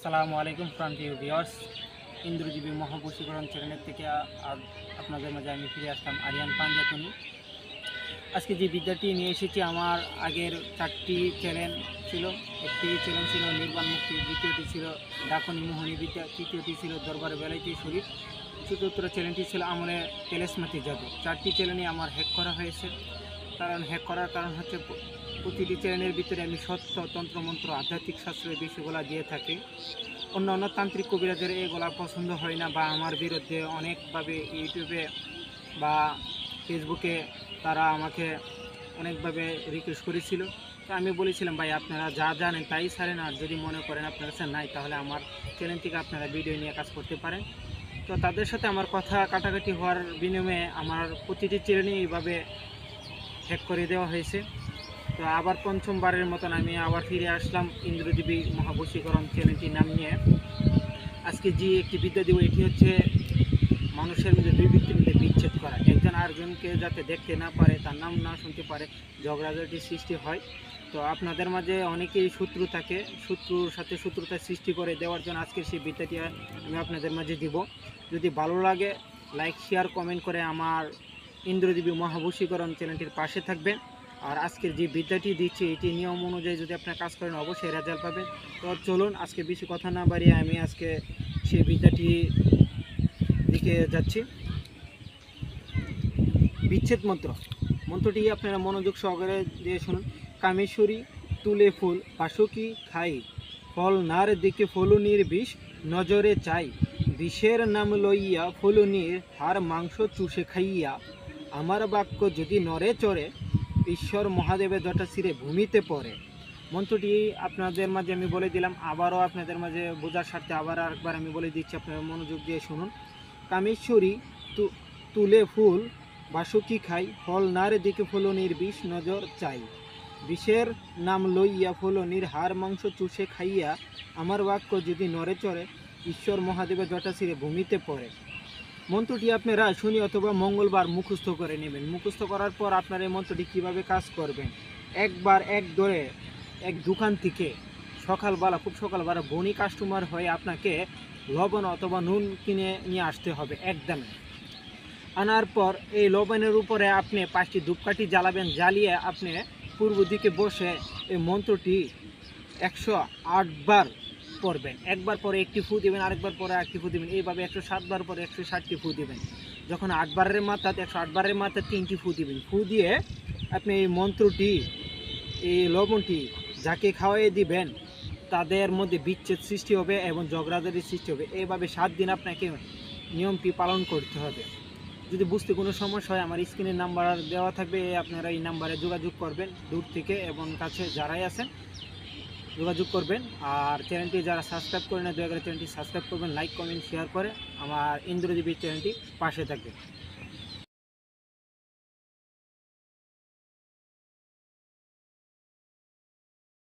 আসসালামু আলাইকুম প্রান্তীয় ভিউয়ার্স, ইন্দ্রজীবী মহাবশীকরণ চ্যানেলের থেকে আপনাদের মাঝে আমি ফিরে আসলাম আরিয়ান পাঞ্জাতনী। আজকে যে বিদ্যাটি নিয়ে এসেছি, আমার আগের 4টি চ্যানেল ছিল। একটি চ্যানেল ছিল নির্বাণ মুক্তি, দ্বিতীয়টি ছিল ডাকনি মোহনী বিদ্যা, তৃতীয়টি ছিল দরবার বেলাইতি শরীফ, চতুর্থ চ্যানেলটি ছিল আমলে তেলেসমাতি জাদু। 4টি চ্যানেলই আমার হ্যাক করা হয়েছে। হ্যাক করার কারণ হচ্ছে প্রতিটি চ্যানেলের ভিতরে আমি সত্য, তন্ত্রমন্ত্র, আধ্যাত্মিক শাস্ত্রের বিষয়গুলো দিয়ে থাকি। অন্য অন্য তান্ত্রিক কবিরাজের এগুলা পছন্দ হয় না, বা আমার বিরুদ্ধে অনেকভাবে ইউটিউবে বা ফেসবুকে তারা আমাকে অনেকভাবে রিকোয়েস্ট করেছিল। তো আমি বলেছিলাম, ভাই আপনারা যা জানেন তাই ছাড়েন, আর যদি মনে করেন আপনার কাছে নাই তাহলে আমার চ্যানেল থেকে আপনারা ভিডিও নিয়ে কাজ করতে পারেন। তো তাদের সাথে আমার কথা কাটাকাটি হওয়ার বিনিময়ে আমার প্রতিটি চ্যানেলই এইভাবে হ্যাক করে দেওয়া হয়েছে। তো আবার পঞ্চমবারের মতন আমি আবার ফিরে আসলাম ইন্দ্রজীবী মহাবশীকরণ চ্যানেলটির নাম নিয়ে। আজকে যে একটি বিদ্যা দেব, এটি হচ্ছে মানুষের মধ্যে দুই ব্যক্তির মধ্যে বিচ্ছেদ করা। একজন আরেকজনকে যাতে দেখতে না পারে, তার নাম না শুনতে পারে, ঝগড়াঝাটির সৃষ্টি হয়। তো আপনাদের মাঝে অনেকেই শত্রু থাকে, শত্রুর সাথে শত্রুতা সৃষ্টি করে দেওয়ার জন্য আজকের সেই বিদ্যাটি আমি আপনাদের মাঝে দিব। যদি ভালো লাগে লাইক, শেয়ার, কমেন্ট করে আমার ইন্দ্রজীবী মহাবশীকরণ চ্যানেলটির পাশে থাকবেন। আর আজকের যে বিদ্যাটি দিচ্ছি, এটি নিয়ম অনুযায়ী যদি আপনার কাজ করেন অবশ্যই রেজাল্ট পাবেন। তো চলুন আজকে বেশি কথা না বাড়িয়ে আমি আজকে সেই বিদ্যাটি দিকে যাচ্ছি। বিচ্ছেদ মন্ত্র, মন্ত্রটি আপনারা মনোযোগ সহকারে দিয়ে শুনুন। কামেশ্বরী তুলে ফুল বাসুকি খাই, ফল নার দিকে ফলুনির বিষ নজরে চাই, বিষের নাম লইয়া ফলুনির হার মাংস চুষে খাইয়া, আমার বাক্য যদি নরে চড়ে ঈশ্বর মহাদেবের জটা শিরে ভূমিতে পড়ে। মন্ত্রটি আপনাদের মাঝে আমি বলে দিলাম, আবারও আপনাদের মাঝে বোঝার স্বার্থে আবার আরেকবার আমি বলে দিচ্ছি, আপনারা মনোযোগ দিয়ে শুনুন। কামেশ্বরী তুলে ফুল বাসুকি খাই, ফল নার দিকে ফলনির বিষ নজর চাই, বিষের নাম লইয়া ফলনির হার মাংস চুষে খাইয়া, আমার বাক্য যদি নরে চড়ে ঈশ্বর মহাদেবের জটা শিরে ভূমিতে পড়ে। মন্ত্রটি আপনারা শনি অথবা মঙ্গলবার মুখস্থ করে নেবেন। মুখস্থ করার পর আপনারা এই মন্ত্রটি কীভাবে কাজ করবেন, একবার এক দোকান থেকে সকালবেলা, খুব সকালবেলা বনি কাস্টমার হয়ে আপনাকে লবণ অথবা নুন কিনে নিয়ে আসতে হবে একদমই। আনার পর এই লবণের উপরে আপনি 5টি ধূপকাঠি জ্বালাবেন। জ্বালিয়ে আপনি পূর্ব দিকে বসে এই মন্ত্রটি 108 বার পড়বেন। একবার পরে একটি ফু দিবেন, আরেকবার পরে একটি ফু দিবেন, এইভাবে 107 বার পরে 160টি ফু দিবেন। যখন 8 বারের মাথায় 108 বারের মাথায় 3টি ফু দিবেন। ফু দিয়ে আপনি এই মন্ত্রটি, এই লবণটি যাকে খাওয়াই দিবেন তাদের মধ্যে বিচ্ছেদ সৃষ্টি হবে এবং ঝগড়াঝাটির সৃষ্টি হবে। এইভাবে 7 দিন আপনাকে নিয়মটি পালন করতে হবে। যদি বুঝতে কোনো সমস্যা হয় আমার স্ক্রিনের নাম্বার দেওয়া থাকবে, আপনারা এই নাম্বারে যোগাযোগ করবেন। দূর থেকে এবং কাছে যারাই আছেন যোগাযোগ করবেন। আর চ্যানেলটি যারা সাবস্ক্রাইব করেন না, দয়া করে চ্যানেলটি সাবস্ক্রাইব করবেন, লাইক, কমেন্ট, শেয়ার করে আমার ইন্দ্রজীবী চ্যানেলটি পাশে থাকবে।